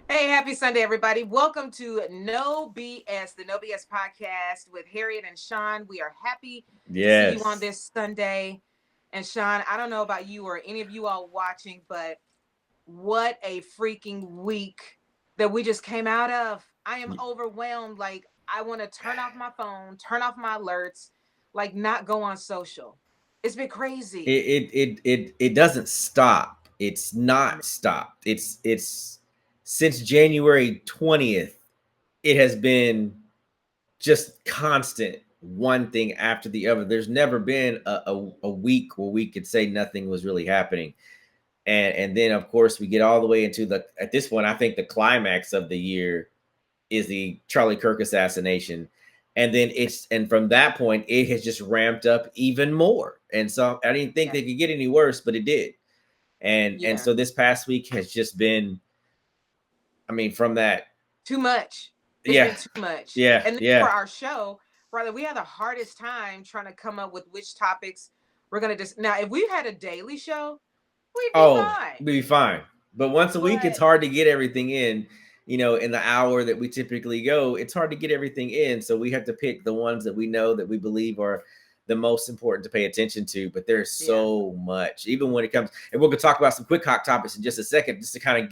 Hey, happy Sunday, everybody. Welcome to No BS, the No BS podcast with Harriet and Sean. We are happy to see you on Yes. this Sunday. And Sean, I don't know about you or any of you all watching, but what a freaking week that we just came out of. I am overwhelmed. Like, I want to turn off my phone, turn off my alerts, like, not go on social. It's been It crazy. it doesn't stop. It's I mean, not stopped. It's since January 20th, it has been just constant, one thing after the other. There's never been a week where we could say nothing was really happening. And then of course we get all the way into the at this point, I think the climax of the year is the Charlie Kirk assassination. And then and from that point, it has just ramped up even more. And so I didn't think yeah, they could get any worse, but it did. And yeah, so this past week has just been, I mean, from that, too much. It's yeah, been too much. yeah, And then for yeah. our show, brother, we had the hardest time trying to come up with which topics we're gonna just now. If we had a daily show, we'd be Oh, fine. we'll be fine. But once a week, it's But hard to get everything in. In the hour that we typically go, it's hard to get everything in. So we have to pick the ones that we know that we believe are the most important to pay attention to. But there's yeah, so much, even when it comes, and we're gonna talk about some quick hot topics in just a second, just to kind of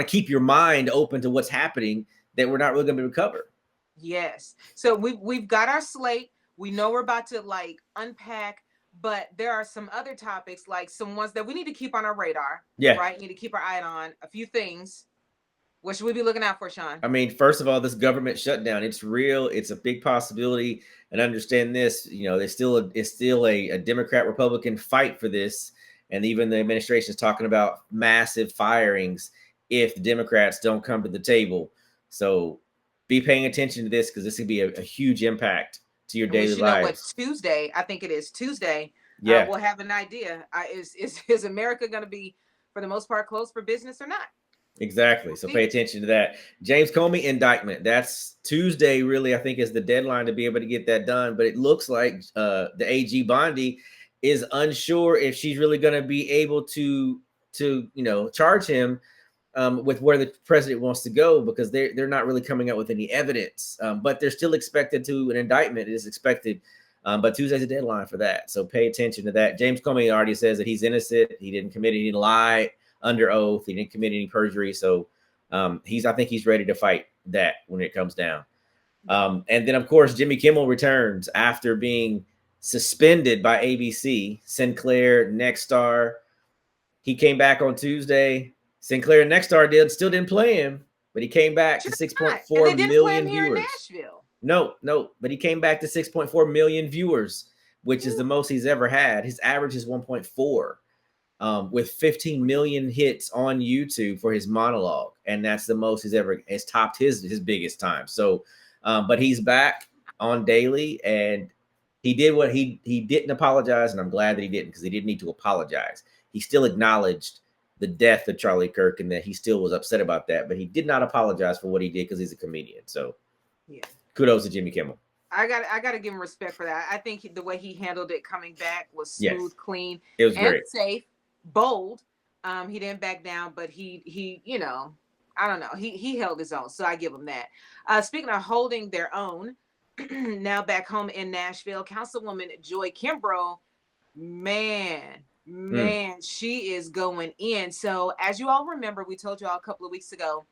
keep your mind open to what's happening that we're not really gonna be able to cover. yes. So we've got our slate. We know we're about to like unpack, but there are some other topics, like some ones that we need to keep on our radar, Yeah. right? Need to keep our eye on a few things. What should we be looking out for, Sean? I mean, first of all, this government shutdown, it's real. It's a big possibility. And understand this, it's still a Democrat Republican fight for this. And even the administration is talking about massive firings if the Democrats don't come to the table. So be paying attention to this because this could be a huge impact to your And we daily should know what lives. Tuesday. I think it is Tuesday. Yeah. We'll have an idea. Is America going to be, for the most part, closed for business or not? Exactly. We'll So pay see. attention to that. James Comey indictment. That's Tuesday, really, I think, is the deadline to be able to get that done. But it looks like the AG Bondi is unsure if she's really going to be able to charge him with where the president wants to go because they're not really coming out with any evidence. But they're still expected to an indictment is expected. But Tuesday's a deadline for that. So pay attention to that. James Comey already says that he's innocent. He didn't commit any lie under oath. He didn't commit any perjury. So I think he's ready to fight that when it comes down. Yeah. And then of course Jimmy Kimmel returns after being suspended by ABC, Sinclair, Nexstar. He came back on Tuesday. Sinclair and Nexstar still didn't play him, but he came back to Sure not. And 6.4 they didn't play him million here in viewers. Nashville. No, but he came back to 6.4 million viewers, which is the Ooh, most he's ever had. His average is 1.4, with 15 million hits on YouTube for his monologue, and that's the most he's ever has topped his biggest time. So, but he's back on daily, and he did what he didn't apologize, and I'm glad that he didn't because he didn't need to apologize. He still acknowledged the death of Charlie Kirk and that he still was upset about that, but he did not apologize for what he did because he's a comedian. So yeah. kudos to Jimmy Kimmel. I got to give him respect for that. I think the way he handled it coming back was Yes, smooth, clean, it was and great. safe, bold. He didn't back down, but he I don't know. He held his own, so I give him that. Speaking of holding their own, now back home in Nashville, Councilwoman Joy Kimbrough, man, Mm, man, she is going in. So as you all remember, we told you all a couple of weeks ago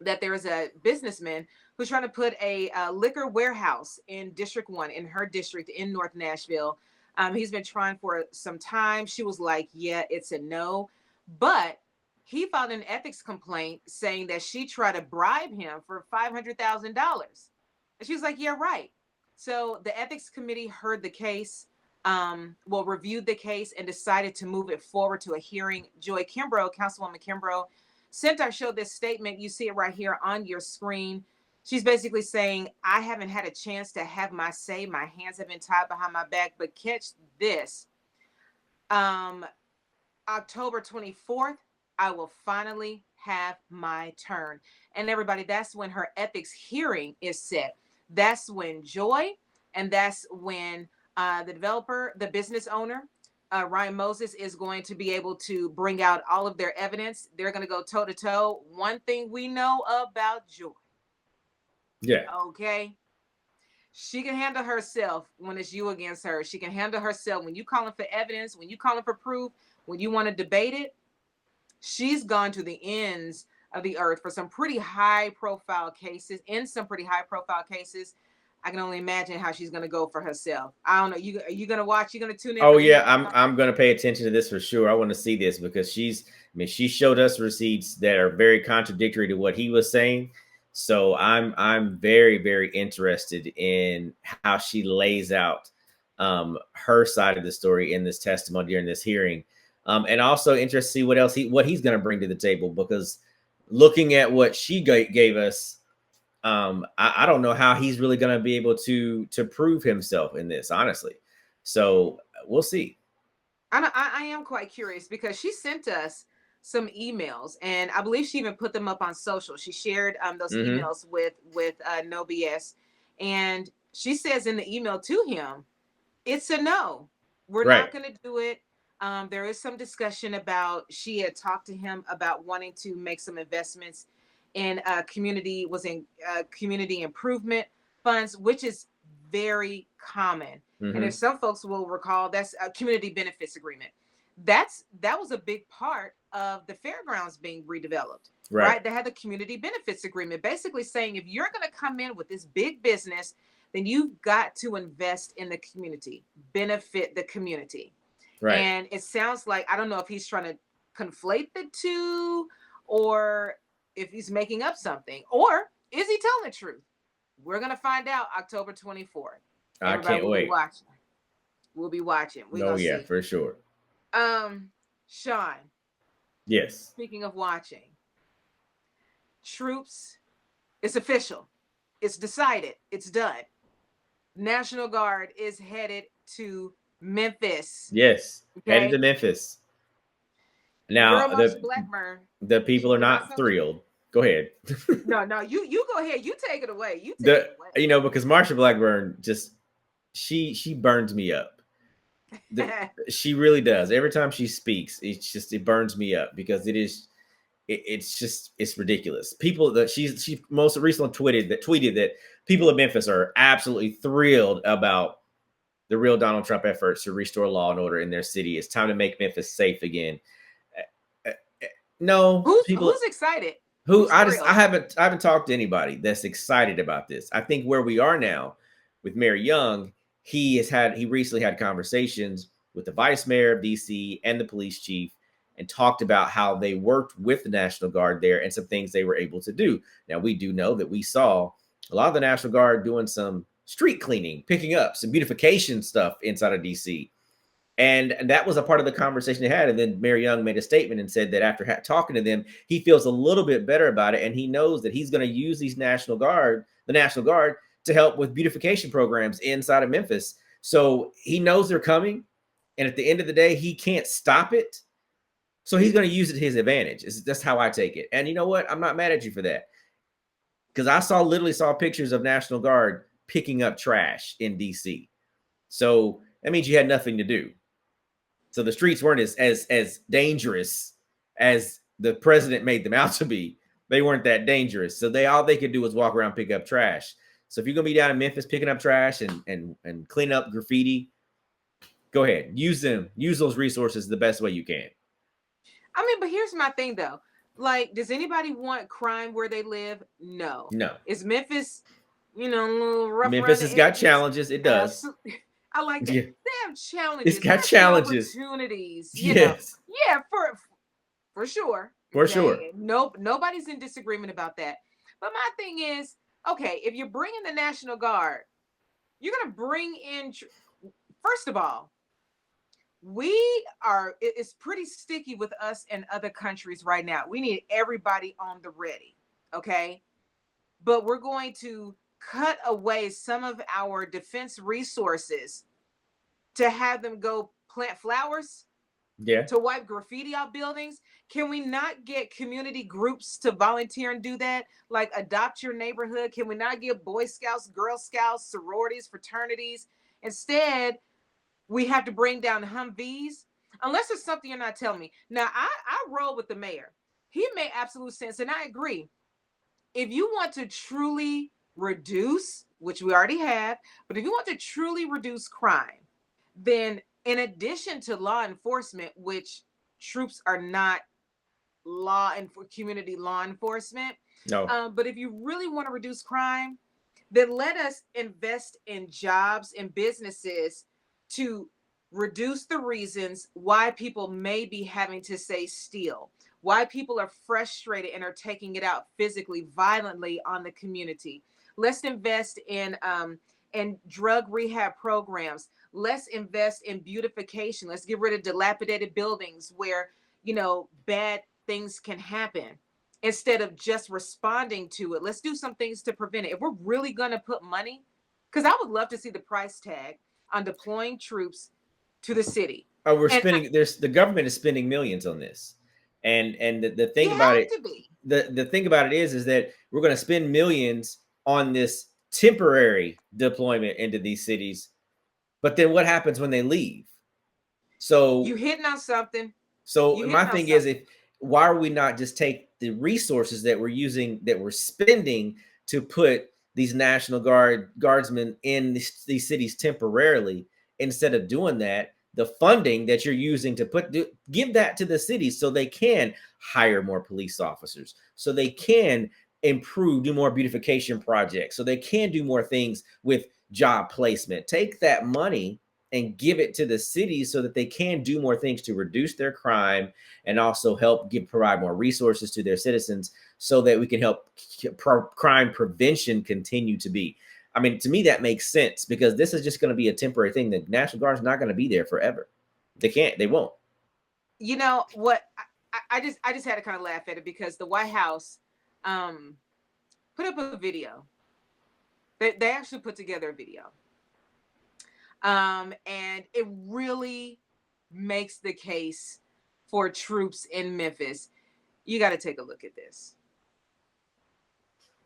that there is a businessman who's trying to put a liquor warehouse in District 1, in her district in North Nashville. He's been trying for some time. She was like, yeah, it's a no. But he filed an ethics complaint saying that she tried to bribe him for $500,000. And she was like, yeah, right. So the ethics committee heard the case, reviewed the case and decided to move it forward to a hearing. Joy Kimbrough, Councilwoman Kimbrough, sent our show this statement. You see it right here on your screen. She's basically saying, I haven't had a chance to have my say. My hands have been tied behind my back. But catch this. Um, October 24th, I will finally have my turn. And everybody, that's when her ethics hearing is set. That's when Joy, and that's when the developer, the business owner, Ryan Moses is going to be able to bring out all of their evidence. They're going to go toe to toe. One thing we know about Joy, Yeah. okay? She can handle herself when it's you against her. She can handle herself when you calling for evidence, when you calling for proof, when you want to debate it. She's gone to the ends of the earth for some pretty high profile cases. In some pretty high profile cases, I can only imagine how she's going to go for herself. I don't know. Are you going to watch? You going to tune in Oh for yeah, replays on I'm gonna pay attention to this for sure. I want to see this because she showed us receipts that are very contradictory to what he was saying. So I'm very very interested in how she lays out her side of the story in this testimony during this hearing, and also interested to see what he's going to bring to the table because looking at what she gave us, I don't know how he's really going to be able to prove himself in this honestly. So we'll see. I am quite curious because she sent us some emails, and I believe she even put them up on social. She shared those Hmm. emails with No BS, and she says in the email to him, it's a no. We're Right. not going to do it. There is some discussion about she had talked to him about wanting to make some investments in community improvement funds, which is very common. And if Hmm. some folks will recall, that's a community benefits agreement. That was a big part of the fairgrounds being redeveloped, Right. right? They had the community benefits agreement, basically saying if you're going to come in with this big business, then you've got to invest in the community, benefit the community. Right. And it sounds like, I don't know if he's trying to conflate the two or if he's making up something or is he telling the truth? We're going to find out October 24th. I Everybody can't will be wait. watching. We'll be watching. We're No, going to yeah, see. for sure. Sean, Yes. speaking of watching, troops, it's official. It's decided. It's done. National Guard is headed to Memphis. Yes. Headed to Okay. Memphis. Your girl Now Marsha Blackburn, the she people are put out not something. thrilled. Go ahead. No, you go ahead. You take it away. You take the it away. because Marsha Blackburn just she burns me up. The, she really does. Every time she speaks, it burns me up because it's ridiculous. People that she most recently tweeted that people of Memphis are absolutely thrilled about the real Donald Trump efforts to restore law and order in their city. It's time to make Memphis safe again. No, people Who's excited? who Who's thrilled? I haven't talked to anybody that's excited about this. I think where we are now with Mayor Young, he recently had conversations with the vice mayor of DC and the police chief and talked about how they worked with the National Guard there and some things they were able to do. Now we do know that we saw a lot of the National Guard doing some street cleaning, picking up some beautification stuff inside of DC. And that was a part of the conversation they had. And then Mayor Young made a statement and said that after talking to them, he feels a little bit better about it. And he knows that he's going to use the National Guard, to help with beautification programs inside of Memphis. So he knows they're coming. And at the end of the day, he can't stop it. So he's going to use it to his advantage. That's how I take it. And you know what? I'm not mad at you for that. Because literally saw pictures of National Guard picking up trash in DC. So that means you had nothing to do. So the streets weren't as dangerous as the president made them out to be. They weren't that dangerous. So all they could do was walk around, pick up trash. So if you're gonna be down in Memphis picking up trash and cleaning up graffiti, go ahead. Use them. Use those resources the best way you can. I mean, but here's my thing though. Like, does anybody want crime where they live? No. No. Is Memphis, a little rough around Memphis the has got edges? challenges. It does. Absolutely. I like that. Yeah. They have It's challenges. But got I see challenges. opportunities. Yes. Yeah, for sure. For sure. Okay. Nope. Nobody's in disagreement about that. But my thing is, okay, if you're bringing the National Guard, you're gonna bring in. First of all, it's pretty sticky with us and other countries right now. We need everybody on the ready. Okay. But we're going to cut away some of our defense resources to have them go plant flowers, Yeah. to wipe graffiti off buildings. Can we not get community groups to volunteer and do that? Like adopt your neighborhood? Can we not get Boy Scouts, Girl Scouts, sororities, fraternities? Instead, We have to bring down Humvees, unless it's something you're not telling me. Now, I roll with the mayor. He made absolute sense, and I agree. If you want to truly reduce, which we already have, but if you want to truly reduce crime, then in addition to law enforcement, which troops are not law and for community law enforcement, No. but if you really want to reduce crime, then let us invest in jobs and businesses to reduce the reasons why people may be having to say steal, why people are frustrated and are taking it out physically, violently on the community. Let's invest in drug rehab programs. Let's invest in beautification. Let's get rid of dilapidated buildings where, bad things can happen instead of just responding to it. Let's do some things to prevent it. If we're really going to put money, because I would love to see the price tag on deploying troops to the city. Oh, we're And spending. There's the government is spending millions on this, and the you thing about have it, to be. the thing about it is that we're going to spend millions on this temporary deployment into these cities, but then what happens when they leave? You So hitting on something. so You my hitting on thing is, something. if why are we not just take the resources that we're using, that we're spending to put these National Guardsmen in these cities temporarily, instead of doing that, the funding that you're using to give that to the cities so they can hire more police officers, so they can improve, do more beautification projects, so they can do more things with job placement. Take that money and give it to the cities so that they can do more things to reduce their crime, and also help provide more resources to their citizens, so that we can help crime prevention continue to be. I mean, to me, that makes sense, because this is just going to be a temporary thing. The National Guard is not going to be there forever. They won't. You know what? I just had to kind of laugh at it because the White House um, put up a video. They actually put together a video, and it really makes the case for troops in Memphis. You got to take a look at this.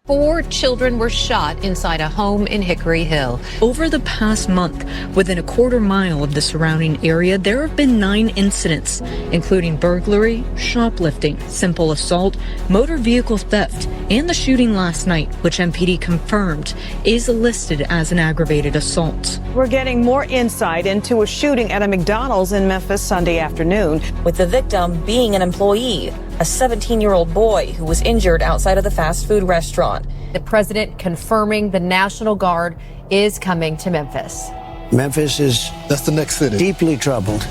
4 children were shot inside a home in Hickory Hill. Over the past month, within a quarter mile of the surrounding area, there have been 9 incidents, including burglary, shoplifting, simple assault, motor vehicle theft, and the shooting last night, which MPD confirmed is listed as an aggravated assault. We're getting more insight into a shooting at a McDonald's in Memphis Sunday afternoon, with the victim being an employee, a 17-year-old boy who was injured outside of the fast food restaurant. The president confirming the National Guard is coming to Memphis. Memphis is That's the next city. deeply troubled.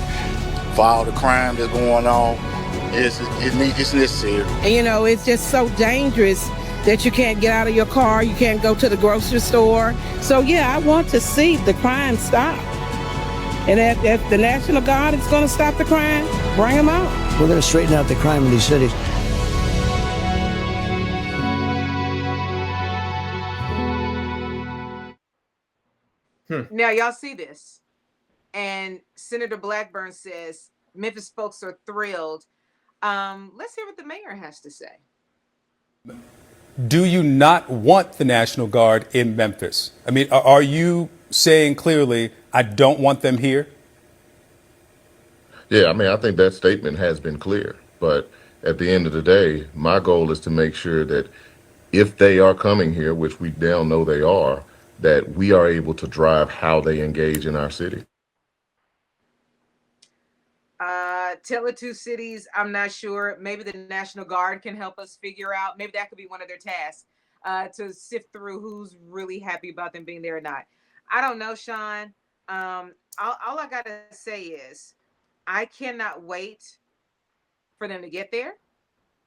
For all the crime that's going on, it's necessary. And it's just so dangerous that you can't get out of your car, you can't go to the grocery store. So yeah, I want to see the crime stop. And if the National Guard is going to stop the crime, bring them out. We're going to straighten out the crime in these cities. Now, y'all see this. And Senator Blackburn says Memphis folks are thrilled. Let's hear what the mayor has to say. Do you not want the National Guard in Memphis? I mean, are you saying clearly, I don't want them here? Yeah, I mean, I think that statement has been clear. But at the end of the day, my goal is to make sure that if they are coming here, which we now know they are, that we are able to drive how they engage in our city. Tell it to cities, I'm not sure. Maybe the National Guard can help us figure out. Maybe that could be one of their tasks, to sift through who's really happy about them being there or not. I don't know, Sean. All I got to say is I cannot wait for them to get there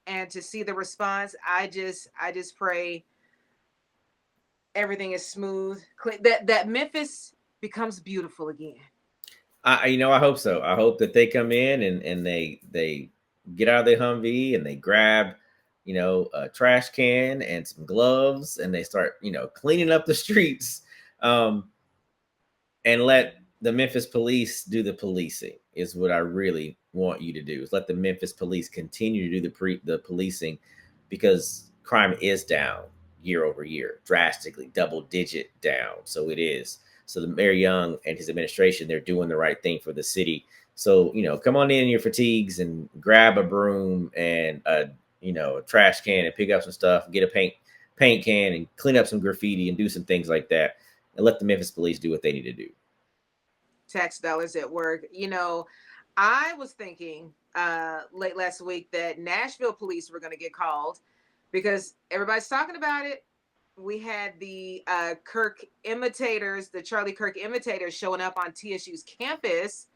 and to see the response. I just pray everything is smooth, that Memphis becomes beautiful again. I hope so. I hope that they come in and they get out of their Humvee and they grab, a trash can and some gloves, and they start, cleaning up the streets, and let the Memphis police do the policing is what I really want you to do. Is let the Memphis police continue to do the policing, because crime is down year over year, drastically, double digit down. So it is. So the Mayor Young and his administration, they're doing the right thing for the city. So, come on in your fatigues and grab a broom and a trash can and pick up some stuff, get a paint can and clean up some graffiti and do some things like that, and let the Memphis police do what they need to do. Tax dollars at work. I was thinking late last week that Nashville police were going to get called because everybody's talking about it. We had the Kirk imitators, the Charlie Kirk imitators showing up on TSU's campus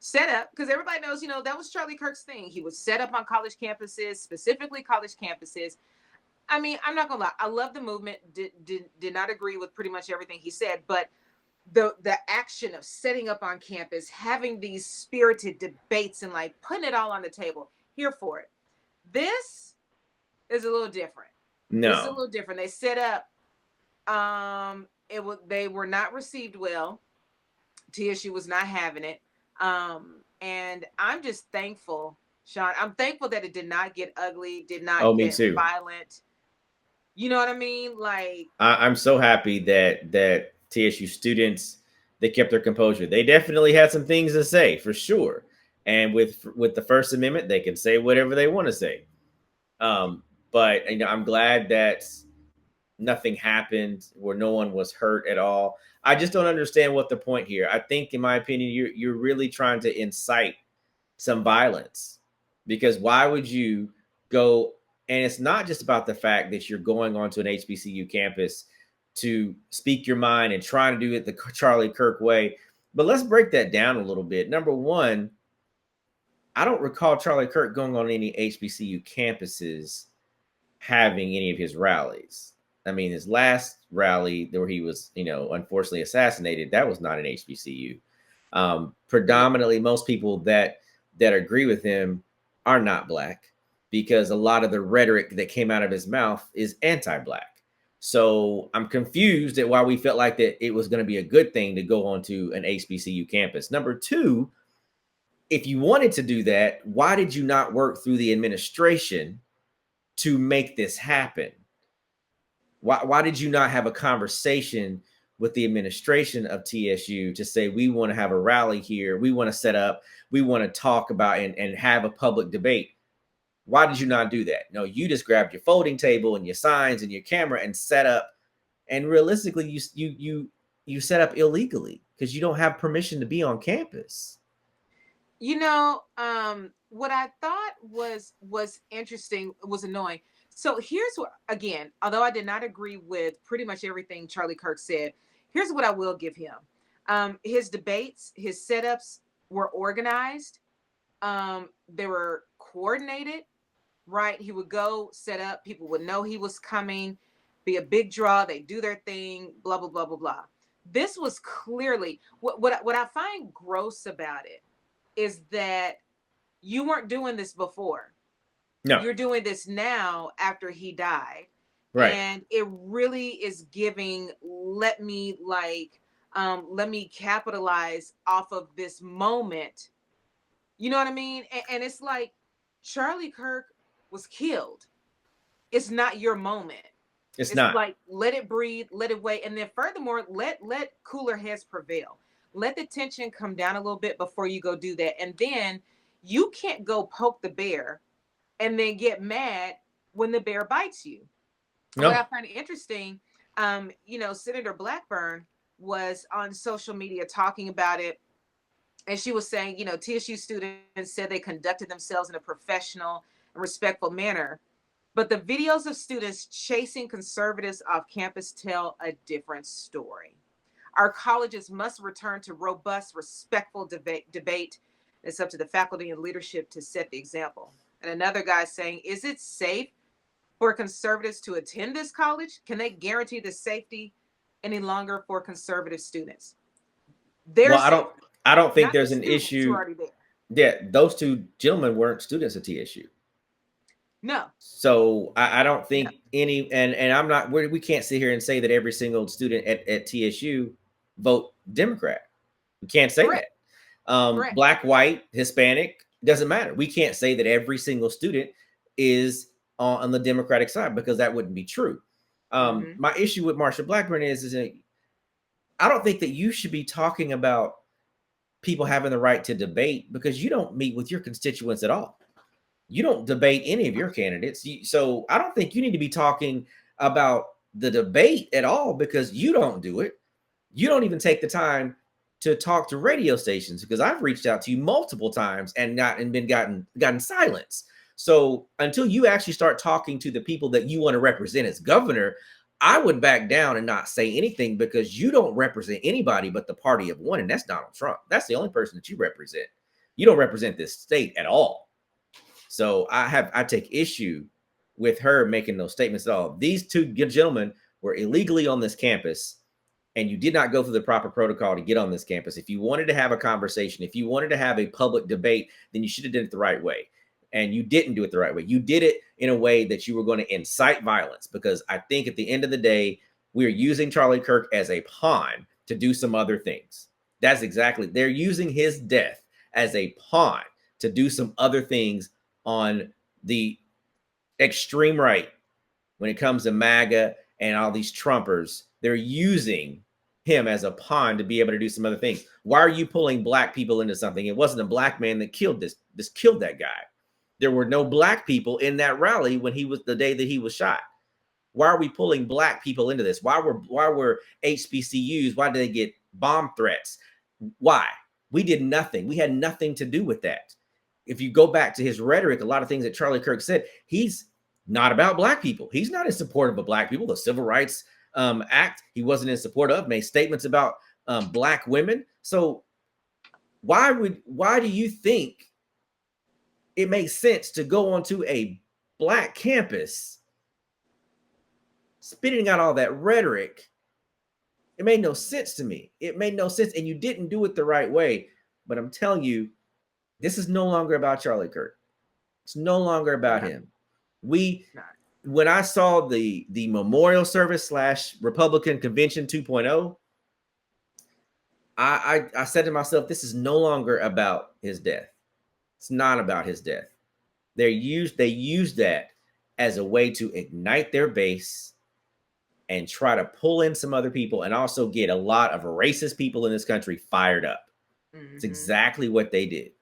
set up because everybody knows, that was Charlie Kirk's thing. He was set up on college campuses, specifically college campuses. I mean, I'm not gonna lie. I love the movement. Did not agree with pretty much everything he said, but the action of setting up on campus, having these spirited debates and like putting it all on the table, here for it. This is a little different. No. This is a little different. They set up. They were not received well. TSU was not having it. And I'm just thankful, Sean. I'm thankful that it did not get ugly, did not me get too. violent. You know what I mean? Like I'm so happy that TSU students, they kept their composure. They definitely had some things to say for sure. And with the First Amendment, they can say whatever they want to say. But I'm glad that nothing happened, where no one was hurt at all. I just don't understand what the point here. I think, in my opinion, you're really trying to incite some violence, because why would you go? And it's not just about the fact that you're going onto an HBCU campus to speak your mind and trying to do it the Charlie Kirk way. But let's break that down a little bit. Number one, I don't recall Charlie Kirk going on any HBCU campuses having any of his rallies. I mean, his last rally where he was, unfortunately assassinated, that was not an HBCU. Predominantly, most people that agree with him are not Black, because a lot of the rhetoric that came out of his mouth is anti-Black. So I'm confused at why we felt like that it was going to be a good thing to go onto an HBCU campus. Number two, if you wanted to do that, why did you not work through the administration to make this happen? Why did you not have a conversation with the administration of TSU to say, we want to have a rally here, we want to set up, we want to talk about and have a public debate? Why did you not do that? No, you just grabbed your folding table and your signs and your camera and set up. And realistically, you set up illegally because you don't have permission to be on campus. What I thought was interesting, was annoying. So here's what, again, although I did not agree with pretty much everything Charlie Kirk said, here's what I will give him. His debates, his setups were organized. They were coordinated, right? He would go set up, people would know he was coming, be a big draw, they do their thing, blah, blah, blah, blah, blah. This was clearly, what I find gross about it is that you weren't doing this before. No. You're doing this now after he died. Right. And it really is giving, let me capitalize off of this moment. You know what I mean? And it's like, Charlie Kirk was killed. It's not your moment. It's not. Like, let it breathe, let it wait. And then furthermore, let cooler heads prevail. Let the tension come down a little bit before you go do that. And then you can't go poke the bear and then get mad when the bear bites you. No. What I find interesting, Senator Blackburn was on social media talking about it. And she was saying, TSU students said they conducted themselves in a professional and respectful manner. But the videos of students chasing conservatives off campus tell a different story. Our colleges must return to robust, respectful debate. It's up to the faculty and leadership to set the example. And another guy saying, is it safe for conservatives to attend this college? Can they guarantee the safety any longer for conservative students? I don't think there's an issue. Yeah, those two gentlemen weren't students at TSU. No. So I don't think any, and I'm not, we can't sit here and say that every single student at TSU vote Democrat. We can't say Correct. that. Correct. Black, white, Hispanic, doesn't matter. We can't say that every single student is on the Democratic side, because that wouldn't be true. My issue with Marsha Blackburn is that I don't think that you should be talking about people having the right to debate, because you don't meet with your constituents at all. You don't debate any of your candidates. So I don't think you need to be talking about the debate at all, because you don't do it. You don't even take the time to talk to radio stations, because I've reached out to you multiple times and gotten silence. So until you actually start talking to the people that you want to represent as governor, I would back down and not say anything, because you don't represent anybody but the party of one, and that's Donald Trump. That's the only person that you represent. You don't represent this state at all. So I take issue with her making those statements at all. These two gentlemen were illegally on this campus, and you did not go through the proper protocol to get on this campus. If you wanted to have a conversation, if you wanted to have a public debate, then you should have done it the right way. And you didn't do it the right way. You did it in a way that you were going to incite violence, because I think at the end of the day, we're using Charlie Kirk as a pawn to do some other things. That's exactly, they're using his death as a pawn to do some other things on the extreme right. When it comes to MAGA and all these Trumpers, they're using him as a pawn to be able to do some other things. Why are you pulling black people into something? It wasn't a black man that killed killed that guy. There were no black people in that rally when the day that he was shot. Why are we pulling black people into this? Why were HBCUs? Why did they get bomb threats? Why? We did nothing. We had nothing to do with that. If you go back to his rhetoric, a lot of things that Charlie Kirk said, he's not about black people. He's not in support of black people. The Civil Rights Act, he wasn't in support of, made statements about black women. So why do you think it makes sense to go onto a black campus spitting out all that rhetoric? It made no sense to me. It made no sense, and you didn't do it the right way. But I'm telling you, this is no longer about Charlie Kirk. It's no longer about him. When I saw the memorial service / Republican Convention 2.0, I said to myself, this is no longer about his death. It's not about his death. They used that as a way to ignite their base and try to pull in some other people, and also get a lot of racist people in this country fired up. Mm-hmm. It's exactly what they did.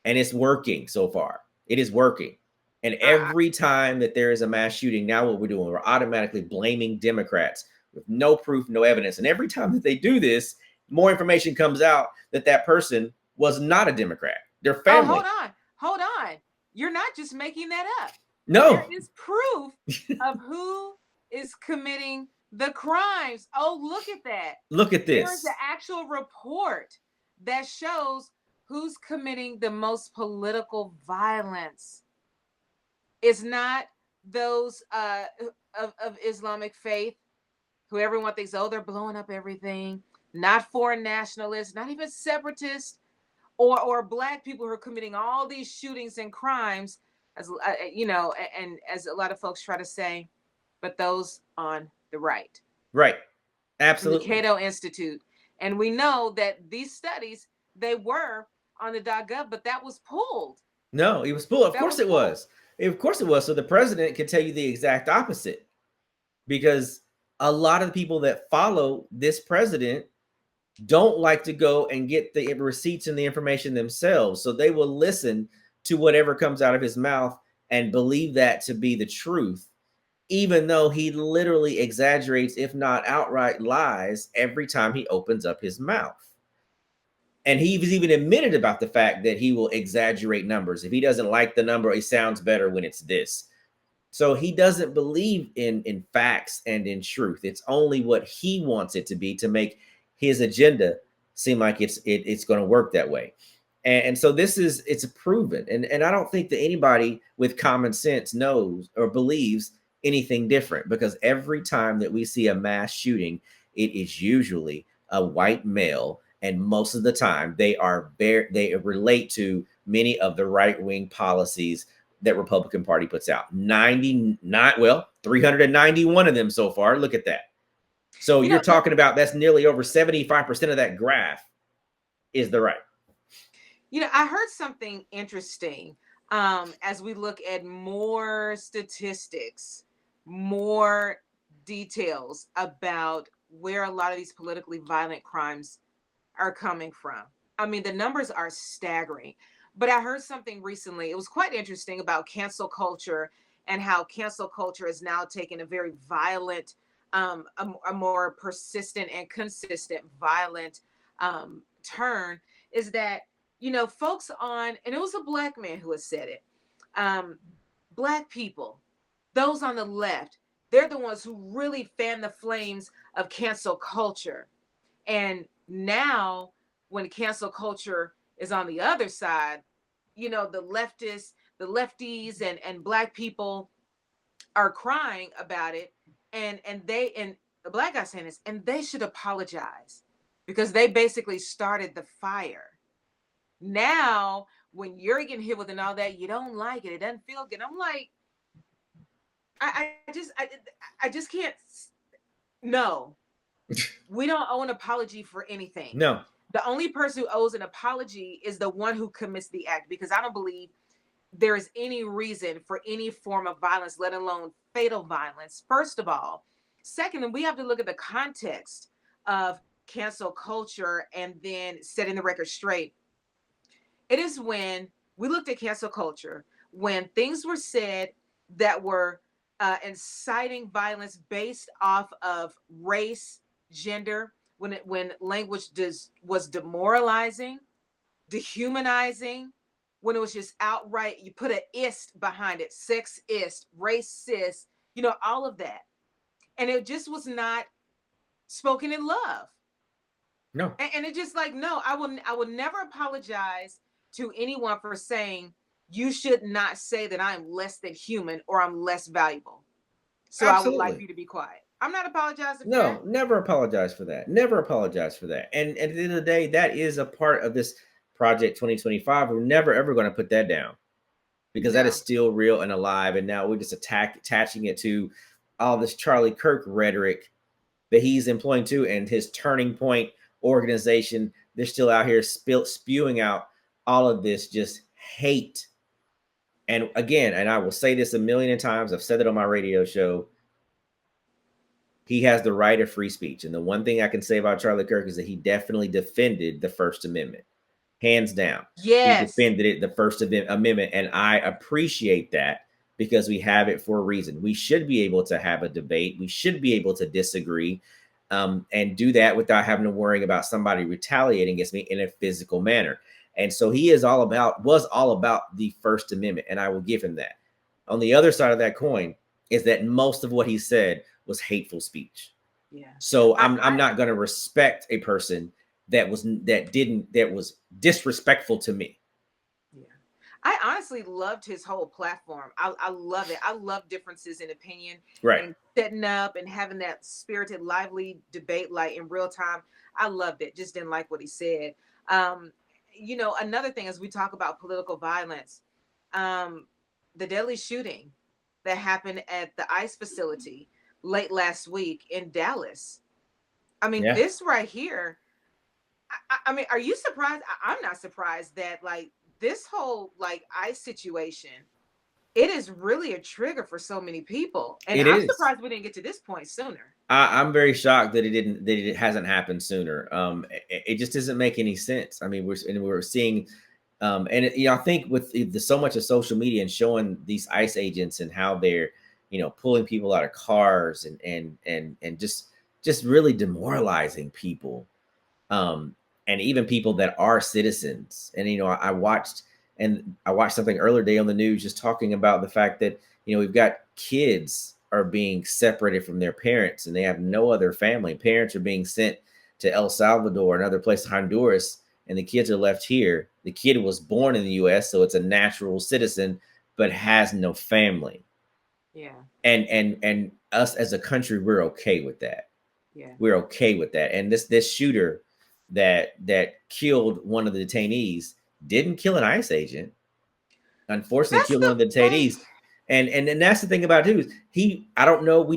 And it's working so far. It is working. And every time that there is a mass shooting, now what we're doing, we're automatically blaming Democrats with no proof, no evidence. And every time that they do this, more information comes out that person was not a Democrat. Their family. Oh, hold on. You're not just making that up. No. There is proof of who is committing the crimes. Oh, look at that. Look at this. There's an actual report that shows who's committing the most political violence. It's not those of Islamic faith, who everyone thinks, oh, they're blowing up everything. Not foreign nationalists, not even separatists, or black people who are committing all these shootings and crimes, as and as a lot of folks try to say, but those on the right. Right. Absolutely. From the Cato Institute. And we know that these studies, they were on the .gov, but that was pulled. No, it was pulled. Of course it was. Of course it was. So the president can tell you the exact opposite, because a lot of the people that follow this president don't like to go and get the receipts and the information themselves. So they will listen to whatever comes out of his mouth and believe that to be the truth, even though he literally exaggerates, if not outright lies, every time he opens up his mouth. And he's even admitted about the fact that he will exaggerate numbers. If he doesn't like the number, it sounds better when it's this. So he doesn't believe in facts and in truth. It's only what he wants it to be to make his agenda seem like it's going to work that way. And so it's proven. And I don't think that anybody with common sense knows or believes anything different, because every time that we see a mass shooting, it is usually a white male. And most of the time they relate to many of the right-wing policies that Republican Party puts out. 391 of them so far. Look at that. So you're talking about, that's nearly over 75% of that graph is the right. I heard something interesting as we look at more statistics, more details about where a lot of these politically violent crimes are coming from. I mean, the numbers are staggering. But I heard something recently. It was quite interesting about cancel culture and how cancel culture is now taking a very violent, a more persistent and consistent violent turn. Is that, folks on, and it was a black man who had said it. Um, Black people, those on the left, they're the ones who really fan the flames of cancel culture. And now, when cancel culture is on the other side, the lefties and black people are crying about it, and the black guy saying this, and they should apologize because they basically started the fire. Now, when you're getting hit with and all that, you don't like it. It doesn't feel good. I'm like, I just can't. No, we don't owe an apology for anything. No. The only person who owes an apology is the one who commits the act, because I don't believe there is any reason for any form of violence, let alone fatal violence, first of all. Second, we have to look at the context of cancel culture and then setting the record straight. It is when we looked at cancel culture, when things were said that were inciting violence based off of race, gender, when language was demoralizing, dehumanizing, when it was just outright, you put an ist behind it, sexist, racist, all of that. And it just was not spoken in love. No. And it just like, no, I will never apologize to anyone for saying you should not say that I'm less than human or I'm less valuable. So Absolutely. I would like you to be quiet. I'm not apologizing for No, that. never apologize for that. Never apologize for that. And at the end of the day, that is a part of this Project 2025. We're never ever going to put that down, because that is still real and alive. And now we're just attaching it to all this Charlie Kirk rhetoric that he's employing too, and his Turning Point organization. They're still out here spewing out all of this just hate. And again, and I will say this a million times, I've said it on my radio show, he has the right of free speech. And the one thing I can say about Charlie Kirk is that he definitely defended the First Amendment, hands down. Yes. He defended it, the First Amendment. And I appreciate that, because we have it for a reason. We should be able to have a debate. We should be able to disagree, and do that without having to worry about somebody retaliating against me in a physical manner. And so he was all about the First Amendment, and I will give him that. On the other side of that coin is that most of what he said was hateful speech. Yeah. So I'm not going to respect a person that was disrespectful to me. Yeah. I honestly loved his whole platform. I love it. I love differences in opinion, right, and setting up and having that spirited, lively debate like in real time. I loved it. Just didn't like what he said. Another thing, as we talk about political violence, the deadly shooting that happened at the ICE facility late last week in Dallas. I mean, this right here, I mean, are you surprised? I'm not surprised that like this whole like ICE situation, it is really a trigger for so many people. And I'm surprised we didn't get to this point sooner. I'm very shocked that it hasn't happened sooner. It just doesn't make any sense. I mean, we're seeing, I think with so much of social media and showing these ICE agents and how they're, pulling people out of cars and just really demoralizing people, and even people that are citizens. And I watched something earlier today on the news just talking about the fact that we've got kids are being separated from their parents and they have no other family. Parents are being sent to El Salvador, another place, Honduras, and the kids are left here. The kid was born in the U.S., so it's a natural citizen, but has no family. Yeah. And us as a country, we're okay with that. Yeah. We're okay with that. And this shooter that killed one of the detainees didn't kill an ICE agent. Unfortunately, killed one of the detainees. And that's the thing about it too. We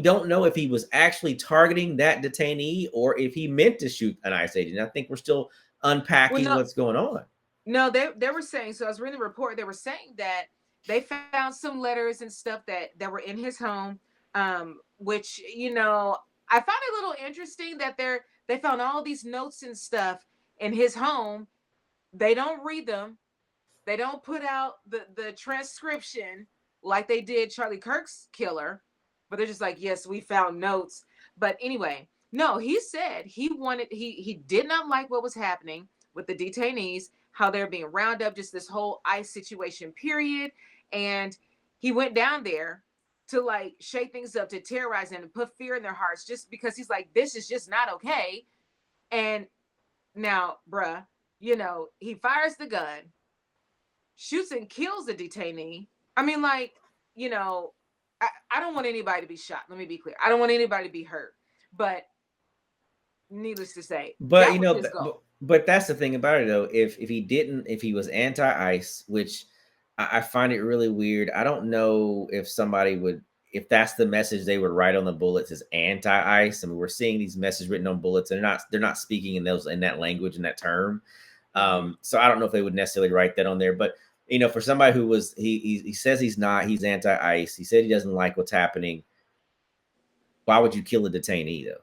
don't know if he was actually targeting that detainee or if he meant to shoot an ICE agent. I think we're still unpacking what's going on. No, they were saying, so I was reading the report, they were saying that they found some letters and stuff that were in his home, which, I found it a little interesting that they found all these notes and stuff in his home. They don't read them. They don't put out the transcription like they did Charlie Kirk's killer, but they're just like, yes, we found notes. But anyway, no, he said he did not like what was happening with the detainees, how they're being rounded up, just this whole ICE situation, period. And he went down there to like shake things up, to terrorize them, and put fear in their hearts, just because he's like, this is just not okay. And now, bruh, he fires the gun, shoots and kills the detainee. I mean, like, I don't want anybody to be shot. Let me be clear. I don't want anybody to be hurt. But needless to say, But that was his goal. but that's the thing about it though. If he was anti-ICE, which I find it really weird. I don't know if somebody would, if that's the message they would write on the bullets, is anti-ICE. I mean, we're seeing these messages written on bullets, and they're not speaking in that language and that term. So I don't know if they would necessarily write that on there. But for somebody who was, he says he's anti-ICE. He said he doesn't like what's happening. Why would you kill a detainee though?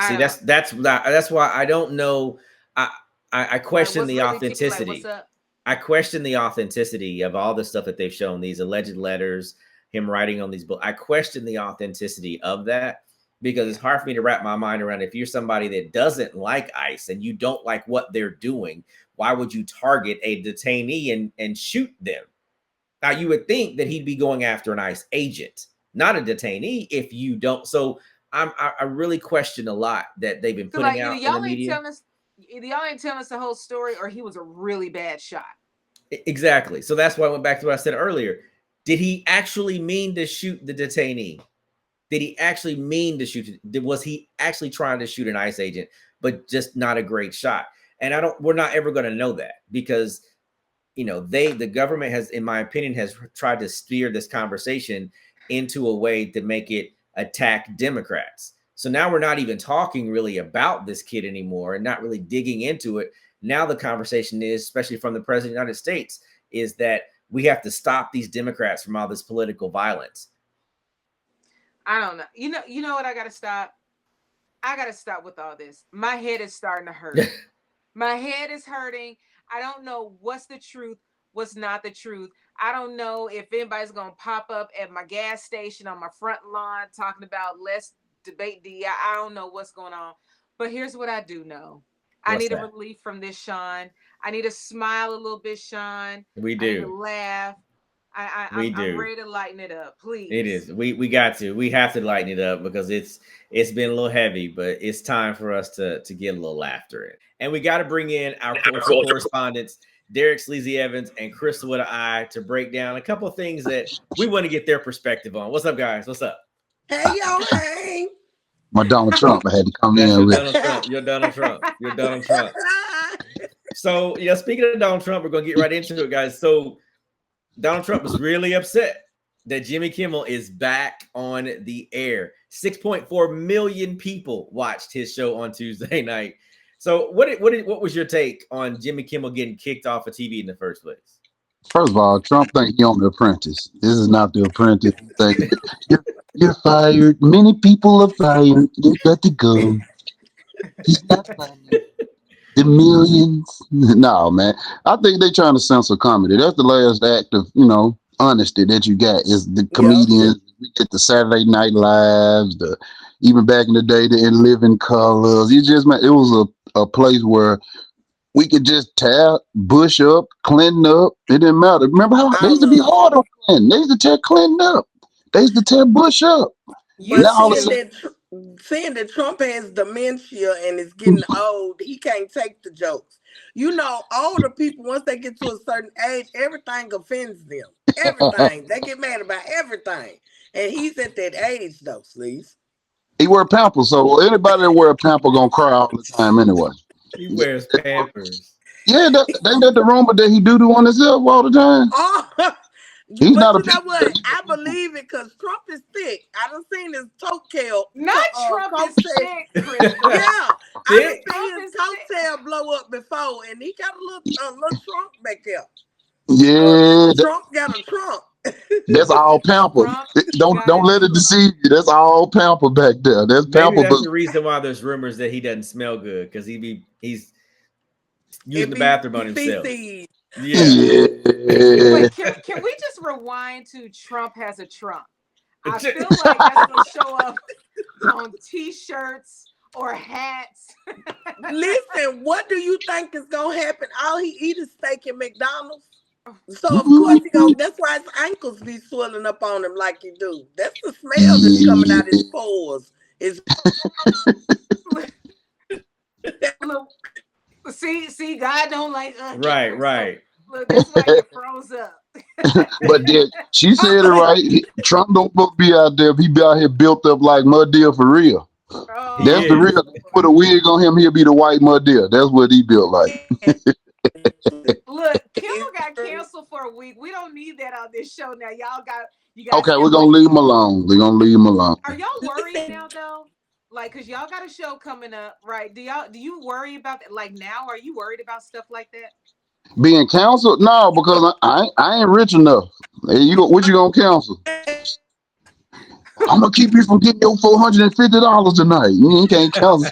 See, that's why I don't know. I question the authenticity. I question the authenticity of all the stuff that they've shown, these alleged letters, him writing on these books. I question the authenticity of that, because it's hard for me to wrap my mind around. If you're somebody that doesn't like ICE and you don't like what they're doing, why would you target a detainee and shoot them? Now, you would think that he'd be going after an ICE agent, not a detainee, if you don't. So I really question a lot that they've been putting out in the media. Y'all ain't telling us the whole story, or he was a really bad shot. Exactly. So that's why I went back to what I said earlier. Did he actually mean to shoot the detainee? Did he actually mean to shoot? Was he actually trying to shoot an ICE agent, but just not a great shot? And we're not ever going to know that, because, the government has, in my opinion, has tried to steer this conversation into a way to make it attack Democrats. So now we're not even talking really about this kid anymore and not really digging into it. Now the conversation is, especially from the president of the United States, is that we have to stop these Democrats from all this political violence. I don't know. You know what I got to stop? I got to stop with all this. My head is starting to hurt. My head is hurting. I don't know what's the truth, what's not the truth. I don't know if anybody's going to pop up at my gas station on my front lawn talking about let's debate DEI. I don't know what's going on. But here's what I do know. I need a relief from this, Sean. I need to smile a little bit, Sean. We do. I need to laugh. I'm ready to lighten it up, please. It is. We got to. We have to lighten it up, because it's been a little heavy, but it's time for us to get a little laughter in. And we got to bring in our correspondents, Derek Sleazy Evans and Crystal with an eye, to break down a couple of things that we want to get their perspective on. What's up, guys? What's up? Hey, y'all. Hey. My Donald Trump, I had to come in with. You're Donald Trump. You're Donald Trump. So, speaking of Donald Trump, we're going to get right into it, guys. So, Donald Trump was really upset that Jimmy Kimmel is back on the air. 6.4 million people watched his show on Tuesday night. So what was your take on Jimmy Kimmel getting kicked off of TV in the first place? First of all, Trump thinks he's on The Apprentice. This is not The Apprentice thing. You're fired. Many people are fired. You got to go. He's not funny. The millions. No, man. I think they're trying to censor comedy. That's the last act of, honesty that you got, is the comedians. We get the Saturday Night Lives, even back in the day, the In Living Colors. It was a place where we could just tear Bush up, Clinton up. It didn't matter. Remember how they used to be hard on Clinton? They used to tear Clinton up. They used to tear Bush up. You saying that Trump has dementia and is getting old, he can't take the jokes. Older people, once they get to a certain age, everything offends them. Everything. They get mad about everything. And he's at that age, though, Sleaze. He wear Pampers, so anybody that wear a pamper gonna cry all the time anyway. He wears Pampers. Yeah, that's the rumor that he do on himself all the time. Oh, He's but not you know what? I believe it, because Trump is thick. I done seen his coattail. Not Trump is thick, Chris. Yeah, I done seen his coattail blow up before, and he got a little trunk back there. Yeah, Trump got a trunk. That's all pampered. Trump Don't gotta let it Trump. deceive you. That's all pampered back there. That's Maybe pamper that's boots. the reason why there's rumors that he doesn't smell good because he's using It the be bathroom on himself. feces. Yeah. Yeah. Wait, can we just rewind to Trump has a Trump? I feel like that's gonna show up on T-shirts or hats. Listen, what do you think is gonna happen? All he eat is steak at McDonald's. So of course he Ooh, go. That's why his ankles be swelling up on him like he do. That's the smell that's coming yeah. out his pores. Is Look, see, God don't like ugly. Right, So right. look, that's why you froze up. But then she said it right. Trump don't supposed to be out there. If he be out here built up like Mud Deal for real. He Oh That's the is. real. Put a wig on him, he'll be the white Mud Deal. That's what he built like. look, Kimmel got canceled for a week. We don't need that on this show now. You guys Okay, we're have gonna like. leave him alone. We're gonna leave him alone. Are y'all worried now though? Like, cause y'all got a show coming up, right? Do you worry about that? Like now, are you worried about stuff like that? Being counseled? No, because I ain't rich enough. Hey, what you gonna counsel? I'm gonna keep you from getting your $450 tonight. You can't counsel.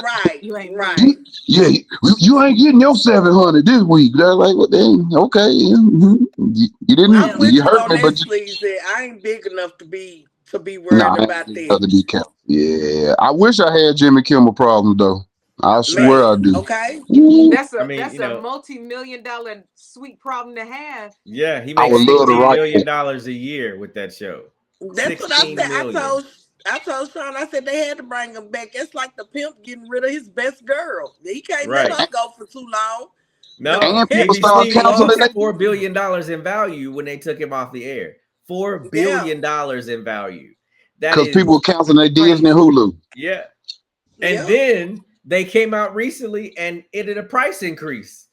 right, You ain't lying. right. Yeah, you ain't getting your 700 this week. They're like, well, then, okay. You I'm didn't. with You you hurt on me, that, but Sleazy. I ain't big enough to be no, worried I about ain't big that, enough to be counseled. Yeah, I wish I had Jimmy Kimmel problem though. I swear I man. do. Okay. Ooh, I mean, That's a multi-million-dollar sweet problem to have. yeah, he I makes would And love to $16 write million that. dollars a year with that show. That's what I 16 said. million. I told Sean. I said they had to bring him back. It's like the pimp getting rid of his best girl. He can't let Right. her go for too long. The No, And pimp people start ABC need counseling lost her. their $4 billion in value when they took him off the air. Yeah, $4 billion in value. That because people is counseling their Disney crazy. Hulu. yeah. And yeah, then they came out recently and it did a price increase.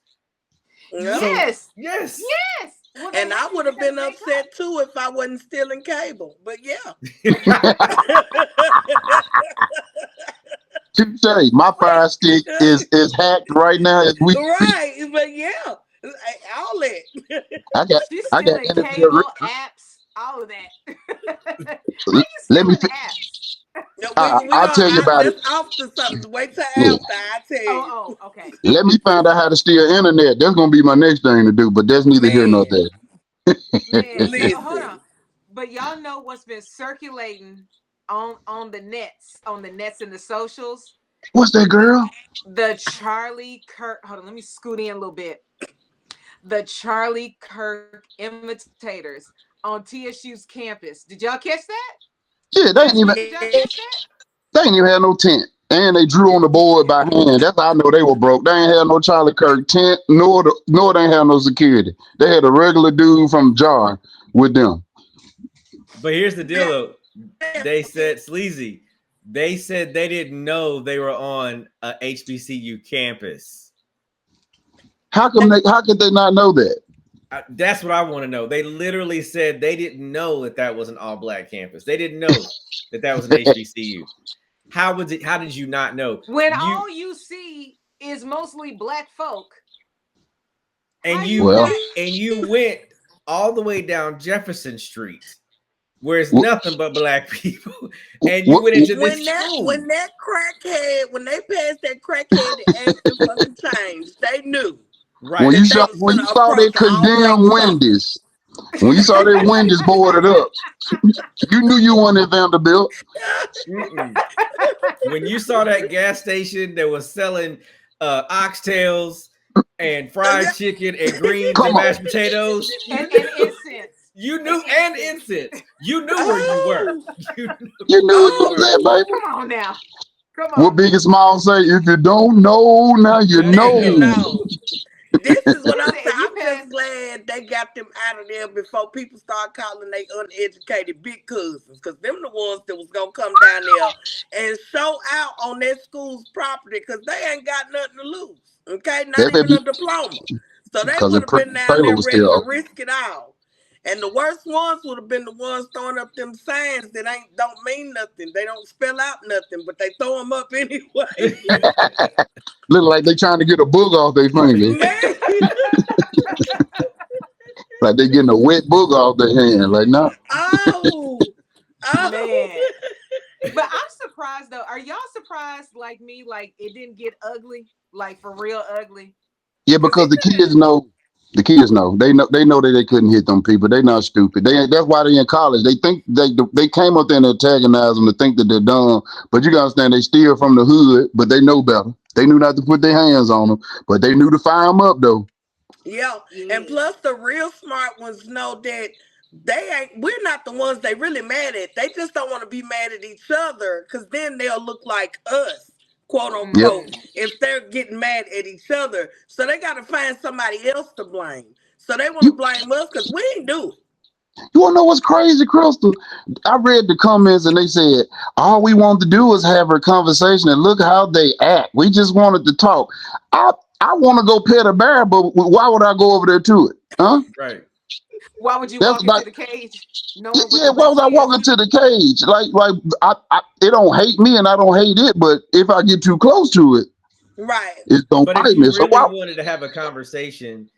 yeah. So Yes, yes. yes. Well, they And I had to would have because been they cut. upset too if I wasn't stealing cable. But yeah. Touche. My fire stick is hacked right now as we speak. Right, but yeah, all that. I got She's I got stealing NFL. cable, apps, all of that. How Let you let me. stealing apps? No, we I'll don't. tell you about it. That's off to something. Wait till Yeah. after I tell you, Okay. Let me find out how to steal internet. That's gonna be my next thing to do. But that's neither here nor man. there. Man, hold Listen, on. But y'all know what's been circulating on the nets and the socials? What's that, The girl? the Charlie Kirk. Hold on, let me scoot in a little bit. The Charlie Kirk imitators on TSU's campus. Did y'all catch that? Yeah, Last week, did y'all catch that? they ain't even had no tent. And they drew on the board by hand. That's how I know they were broke. They ain't had no Charlie Kirk tent, nor they ain't had no security. They had a regular dude from Jar with them. But here's the deal though. They said sleazy. They said they didn't know they were on a HBCU campus. How could they not know that? That's what I want to know. They literally said they didn't know that was an all-black campus. They didn't know that was an HBCU. How did you not know? When all you see is mostly black folk. And Well, you went all the way down Jefferson Street, where it's nothing but black people, and you went into this school. when they passed that crackhead and asked them for some change, they knew. Right. When That you they saw was when you gonna saw that approach an all black condemned Wendy's, when you saw that Wendy's boarded up, you knew you wanted Vanderbilt. When you saw that gas station that was selling oxtails and fried chicken and greens Come and on. mashed potatoes, and incense. you knew, and incense. You knew where you were. You You knew where what you you said, were. baby. Come on now. Come What on now. Biggie Small say? If you don't know, now you Now you know. know. This is what I'm Listen, saying. if you I'm pass, just glad they got them out of there before people start calling they uneducated big cousins, because them the ones that was gonna come down there and show out on their school's property, because they ain't got nothing to lose. Okay, not That even be a diploma. So they because would the have been down Taylor there was ready still to open. risk it all. And the worst ones would have been the ones throwing up them signs that don't mean nothing. They don't spell out nothing, but they throw them up anyway. Look like they trying to get a boog off their finger. Man. Like they getting a wet book off their hand. Like, no. Oh, oh. Man. But I'm surprised though. Are y'all surprised like me? Like it didn't get ugly, like for real ugly? Yeah, Because because it the could kids have. know. The kids know. They know that they couldn't hit them people. They not stupid. That's why they in college. They think they came up there and antagonize them to think that they're dumb. But you gotta understand they steal from the hood, but they know better. They knew not to put their hands on them, but they knew to fire them up though. Yeah, and Yeah. plus the real smart ones know that we're not the ones they really mad at. They just don't want to be mad at each other because then they'll look like us, quote Yep. unquote, if they're getting mad at each other. So they got to find somebody else to blame. So they want to You blame us because we ain't do it. you wanna know what's crazy, Crystal? I read the comments and they said all we wanted to do was have a conversation and look how they act. We just wanted to talk. I I want to go pet a bear, but why would I go over there to it? Huh? Right. Why would you That's walk into like the cage knowing what yeah. the Why was risk I is? walking to the cage? Like it don't hate me and I don't hate it, but if I get too close to it, Right. it's gonna But if bite you me. So really why? wanted to have a conversation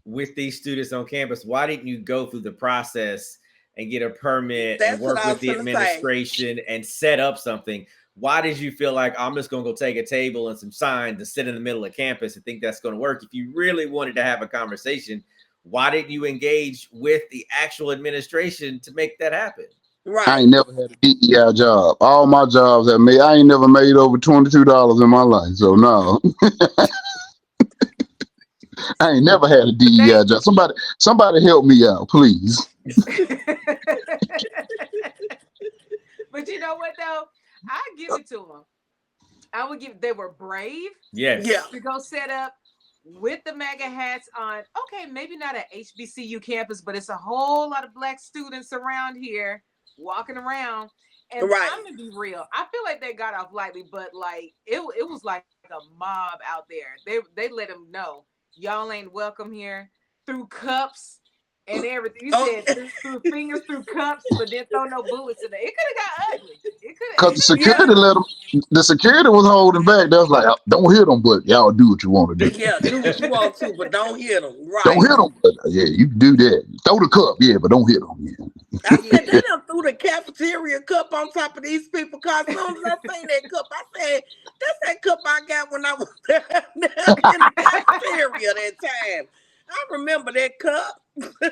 with these students on campus, why didn't you go through the process and get a permit and That's what work I with was the gonna say. administration and set up something? Why did you feel like I'm just going to go take a table and some sign to sit in the middle of campus and think that's going to work? If you really wanted to have a conversation, why didn't you engage with the actual administration to make that happen? I Right. ain't never had a DEI job. All my jobs have made. I ain't never made over $22 in my life. So no, I ain't never had a But they DEI job. Somebody help me out, please. but you know what though? I give it to them. I would give they were brave Yeah. Yes. to go set up with the MAGA hats on. Okay, maybe not at HBCU campus, but it's a whole lot of black students around here walking around. And Right. I'm gonna be real. I feel like they got off lightly, but like it was like a mob out there. They let them know y'all ain't welcome here through cups and everything. You said Okay. through fingers, through cups, but didn't throw no bullets in there. It could have got ugly. Cause It the could have got Yeah. security ugly. let them. The security was holding back. They was like, "Don't hit them, but y'all do what you want to do. Yeah. Do what you want to, but don't hit them. Don't Right. hit them, but yeah, you can do that. Throw the cup, yeah, but don't hit them. Yeah. I said Yeah. they done threw the cafeteria cup on top of these people. Cause as soon as I seen that cup, I said, "That's that cup I got when I was in the cafeteria that time." I remember that cup.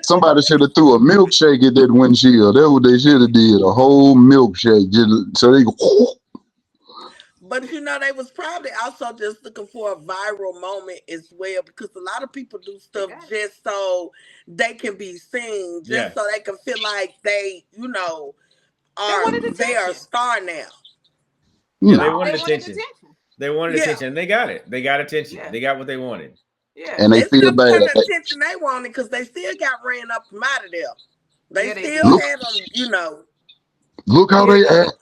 Somebody should have threw a milkshake at that windshield. That's what they should have did. A whole milkshake, just so they go. But they was probably also just looking for a viral moment as well because a lot of people do They stuff got it. just so they can be seen, just so Yes. they can feel like they, They wanted they are a attention. star now. Yeah, they No, They wanted wanted attention. attention. They wanted Yeah. attention. And they got it. They got attention. Yeah. They got what they wanted. Yeah. and they They feel still bad. got the attention they wanted because they still got ran up from out of there. They Yeah, they still did. Look, had them, look how yeah. they act.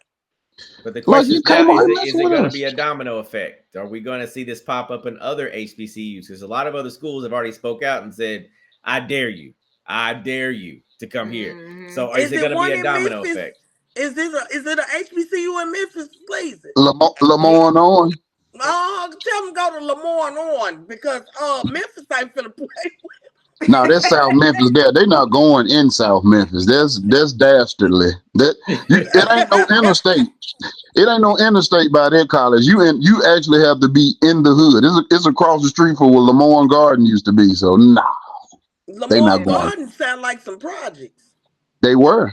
But the Like question you is now, came on is here it messing with going to us. be a domino effect? Are we going to see this pop up in other HBCUs? Because a lot of other schools have already spoke out and said, I dare you. I dare you to come here. Mm-hmm. So is Is it it going to be one a in domino Memphis? effect? Is it a HBCU in Memphis? Please. Yeah. Lamont on. Tell them go to Lemoyne on because Memphis ain't finna play. Now that's South Memphis. There, they not going in South Memphis. That's dastardly. It ain't no interstate. It ain't no interstate by that college. You actually have to be in the hood. It's across the street from where Lamont Garden used to be. So nah, they not Lamar Yeah, they going. did. Garden sound like some projects. They were.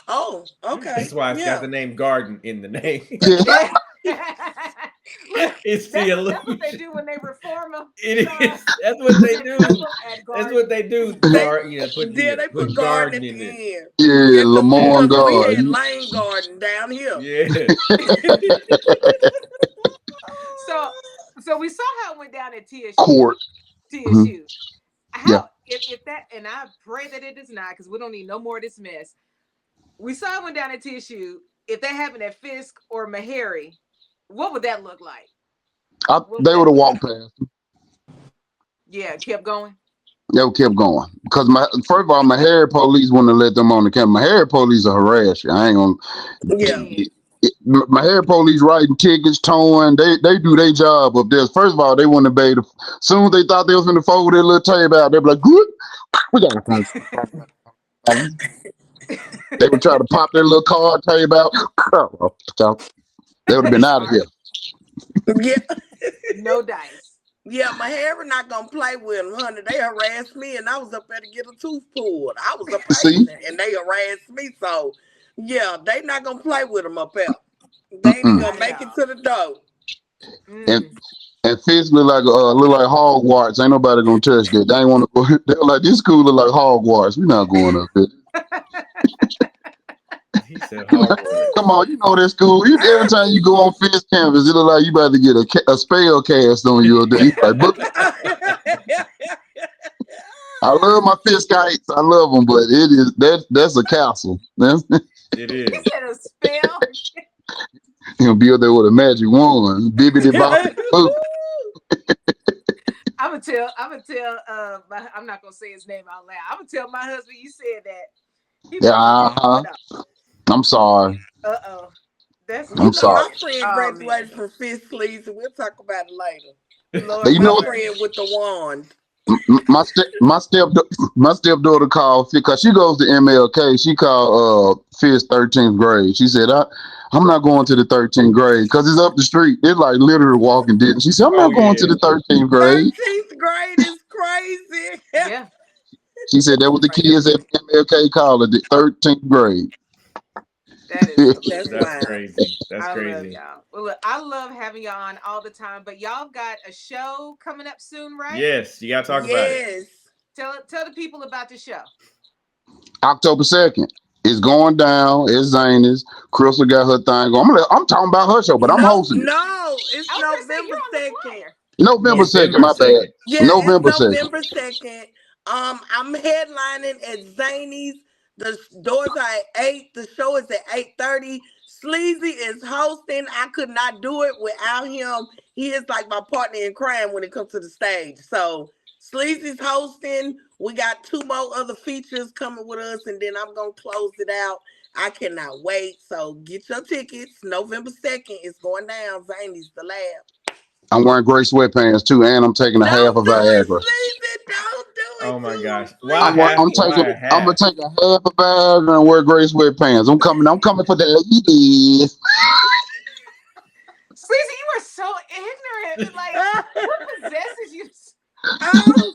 Oh, That's okay. why it's got Yeah. the name Garden in the name. Yeah. Yeah. Look, It's the that's what they illusion. do when they reform them, It Sean. is. That's what they They put do. them at That's what garden. they do. They they Put put garden garden at in it. the end. Yeah, Yeah, Lamont cause we had Garden Lane Garden down here. Yeah. So so we saw how it went down at TSU. Court. Mhm. TSU. Yeah. How if that and I pray that it is not because we don't need no more of this mess. We saw it went down at TSU. If that happened at Fisk or Meharry, what would that look like? What would They would that have look walked like? past. Yeah, kept going. They would kept going because first of all, my hair police wouldn't have let them on the camera. My hair police are harass you. I ain't gonna. Yeah. Man. My hair police writing tickets, towing. They do their job up there. First of all, they wouldn't have paid. Soon as they thought they was gonna fold their little tape out, they be like, good. We got to. They would try to pop their little card tape out. They would have been out of here. Yeah. No dice. Yeah, my hair not gonna play with them, honey. They harassed me, and I was up there to get a tooth pulled. I was a See? patient, and they harassed me. So, yeah, they not gonna play with them up there. They ain't gonna make it to the door. And Fitz look like Hogwarts. Ain't nobody gonna touch that. They ain't want to go. They were like, this school look like Hogwarts. We're not going up there. He said Hogwarts. Come on, you know that school. Every time you go on Fitz campus, it look like you about to get a spell cast on you. You like, I love my Fitz kites. I love them, but that's a castle. It is. Is that a spell? He'll be up there with a magic wand. Bibbidi bobbidi boo. I'm gonna tell. I'm not gonna say his name out loud. I'm gonna tell my husband you said that. Yeah, I'm sorry. That's I'm sorry. My friend graduated from Fifth Sleeves, and we'll talk about it later. Lord, But you know my friend with the wand. My stepdaughter called because she goes to MLK. She called Fizz 13th grade. She said, I'm not going to the 13th grade because it's up the street. It's like literally walking distance. She said, I'm not going to the 13th grade. 13th grade is crazy. Yeah. She said that was the kids at MLK called it the 13th grade. That is That's crazy. That's crazy. Love y'all. Well, look, I love having y'all on all the time, but y'all got a show coming up soon, right? Yes, you gotta talk about it. Tell the people about the show. October 2nd. It's going down. It's Zany's. Crystal got her thing going. I'm talking about her show, but I'm hosting it. No, it's November 2nd. November 2nd, my bad. Yeah, November it's 2nd. November 2nd. I'm headlining at Zany's. The doors are at 8. The show is at 8:30. Sleazy is hosting. I could not do it without him. He is like my partner in crime when it comes to the stage. So Sleazy's hosting. We got 2 more other features coming with us, and then I'm gonna close it out. I cannot wait. So get your tickets. November 2nd is going down. Zany's the lab. I'm wearing gray sweatpants too, and I'm taking a half of Viagra. Oh my gosh! I'm gonna take a half of Viagra and wear gray sweatpants. I'm coming for the ladies. Sleazy, you are so ignorant. Like, what possesses you? Oh,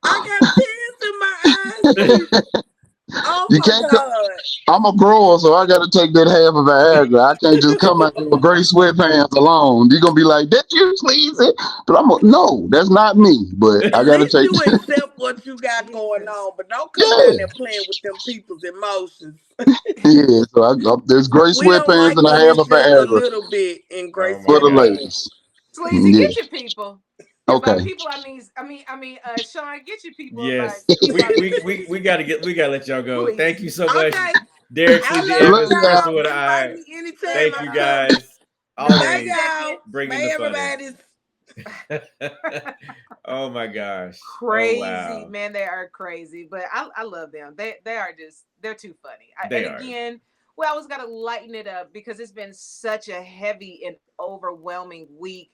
I got tears in my eyes. Oh You my can't God. I'm a grower, so I got to take that half of Viagra. I can't just come out with gray sweatpants alone. You're gonna be like, "That you Sleazy?" But no, that's not me. But I got to take. You accept what you got going on, but don't come down there playing with them people's emotions. Yeah, so there's gray sweatpants and a half of Viagra. A little bit in gray for the ladies. Sleazy, get your people. Okay. By people, I mean, Sean, get your people. Yes, we gotta let y'all go. Please. Thank you so much, Derek, Sleazy, Evans, Crystal with an eye. Thank you guys. Always bringing the funny. Oh my gosh, crazy, wow. Man, they are crazy, but I love them. They're too funny. Again, we always got to lighten it up because it's been such a heavy and overwhelming week.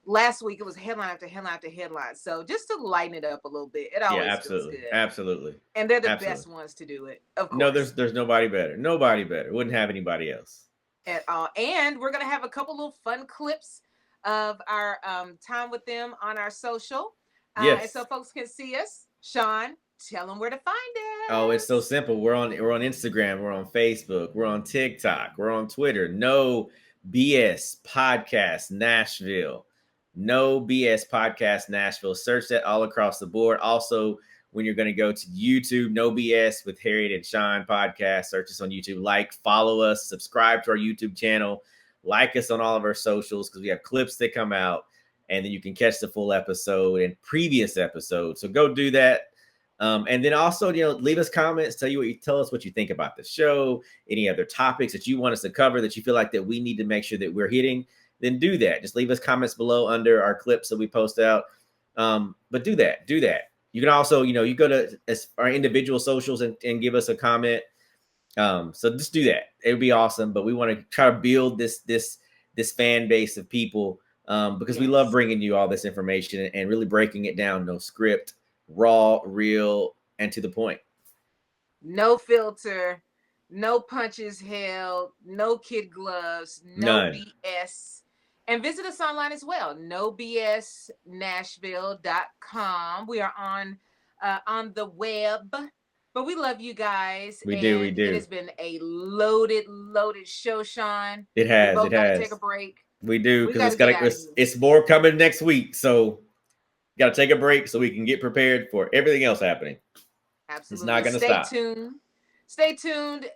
Last week it was headline after headline after headline. So just to lighten it up a little bit, it always feels good. Absolutely. And they're the best ones to do it. Of course. No, there's nobody better. Nobody better. Wouldn't have anybody else. At all. And we're gonna have a couple little fun clips of our time with them on our social. Yes. And so folks can see us. Sean, tell them where to find us. Oh, it's so simple. We're on Instagram, we're on Facebook, we're on TikTok, we're on Twitter. No BS Podcast Nashville. No BS Podcast Nashville. Search that all across the board. Also, when you're going to go to YouTube, No BS with Harriet and Sean podcast, search us on YouTube. Like, follow us, subscribe to our YouTube channel, like us on all of our socials because we have clips that come out, and then you can catch the full episode and previous episodes. So go do that. And then also, leave us comments, tell us what you think about the show, any other topics that you want us to cover that you feel like that we need to make sure that we're hitting. Then do that. Just leave us comments below under our clips that we post out. But do that. You can also, you go to our individual socials and give us a comment. So just do that. It would be awesome. But we want to try to build this fan base of people because we love bringing you all this information and really breaking it down. No script, raw, real, and to the point. No filter, no punches held, no kid gloves, no None. BS. And visit us online as well, nobsnashville.com. We are on the web. But we love you guys. We and do. It has been a loaded show, Sean. It We has. both It got to has. take a break. We do, We because got it's to get got out of here. it's more coming next week. So got to take a break so we can get prepared for everything else happening. Absolutely. It's not going to Stay stop. tuned. Stay tuned.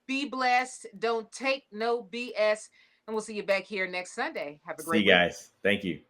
Be blessed. Don't take no BS. And we'll see you back here next Sunday. Have a great week. See you guys. Thank you.